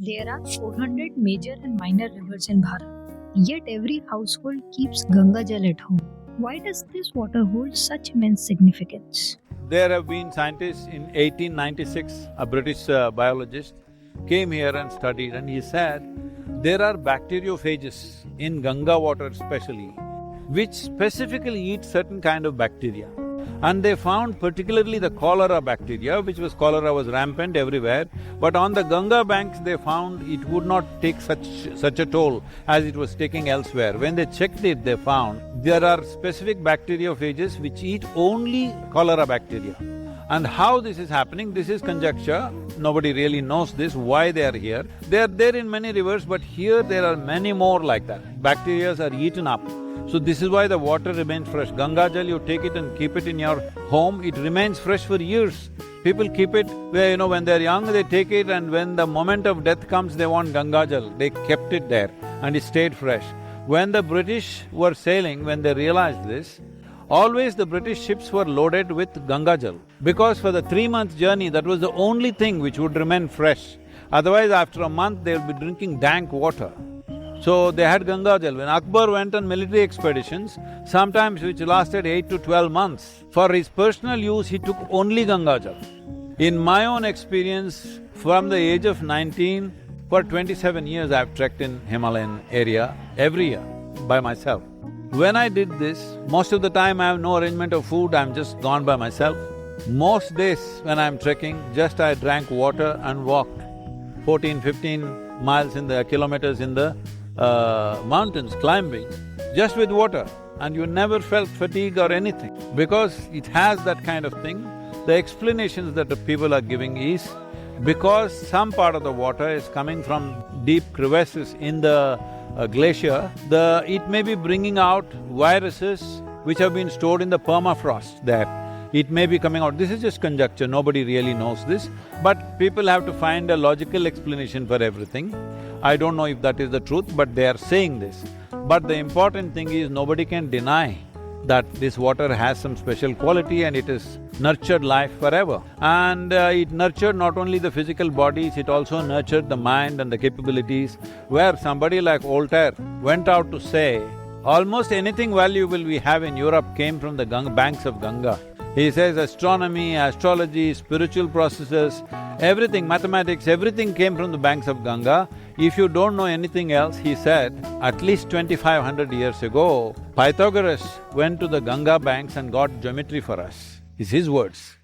There are 400 major and minor rivers in Bharat, yet every household keeps Ganga Jal at home. Why does this water hold such immense significance? There have been scientists in 1896, a British biologist came here and studied, and he said there are bacteriophages in Ganga water especially, which specifically eat certain kind of bacteria. And they found particularly the cholera bacteria, cholera was rampant everywhere, but on the Ganga banks they found it would not take such a toll as it was taking elsewhere. When they checked it, they found there are specific bacteriophages which eat only cholera bacteria. And how this is happening, this is conjecture, nobody really knows this, why they are here. They are there in many rivers, but here there are many more like that. Bacteria are eaten up. So this is why the water remains fresh. Ganga Jal, you take it and keep it in your home, it remains fresh for years. People keep it, when they're young, they take it, and when the moment of death comes, they want Ganga Jal. They kept it there and it stayed fresh. When the British were sailing, when they realized this, always the British ships were loaded with Ganga Jal, because for the 3-month journey, that was the only thing which would remain fresh. Otherwise, after a month, they'll be drinking dank water. So they had Ganga Jal. When Akbar went on military expeditions, sometimes which lasted 8 to 12 months, for his personal use, he took only Ganga Jal. In my own experience, from the age of 19, for 27 years I've trekked in Himalayan area every year by myself. When I did this, most of the time I have no arrangement of food, I'm just gone by myself. Most days when I'm trekking, just I drank water and walked 14, 15 miles in the… kilometers in the mountains, climbing, just with water, and you never felt fatigue or anything, because it has that kind of thing. The explanations that the people are giving is because some part of the water is coming from deep crevasses in the glacier, it may be bringing out viruses which have been stored in the permafrost there. It may be coming out. This is just conjecture, nobody really knows this, but people have to find a logical explanation for everything. I don't know if that is the truth, but they are saying this. But the important thing is, nobody can deny that this water has some special quality and it has nurtured life forever. And it nurtured not only the physical bodies, it also nurtured the mind and the capabilities, where somebody like Voltaire went out to say, almost anything valuable we have in Europe came from the banks of Ganga. He says astronomy, astrology, spiritual processes, everything, mathematics, everything came from the banks of Ganga. If you don't know anything else, he said, at least 2500 years ago, Pythagoras went to the Ganga banks and got geometry for us, is his words.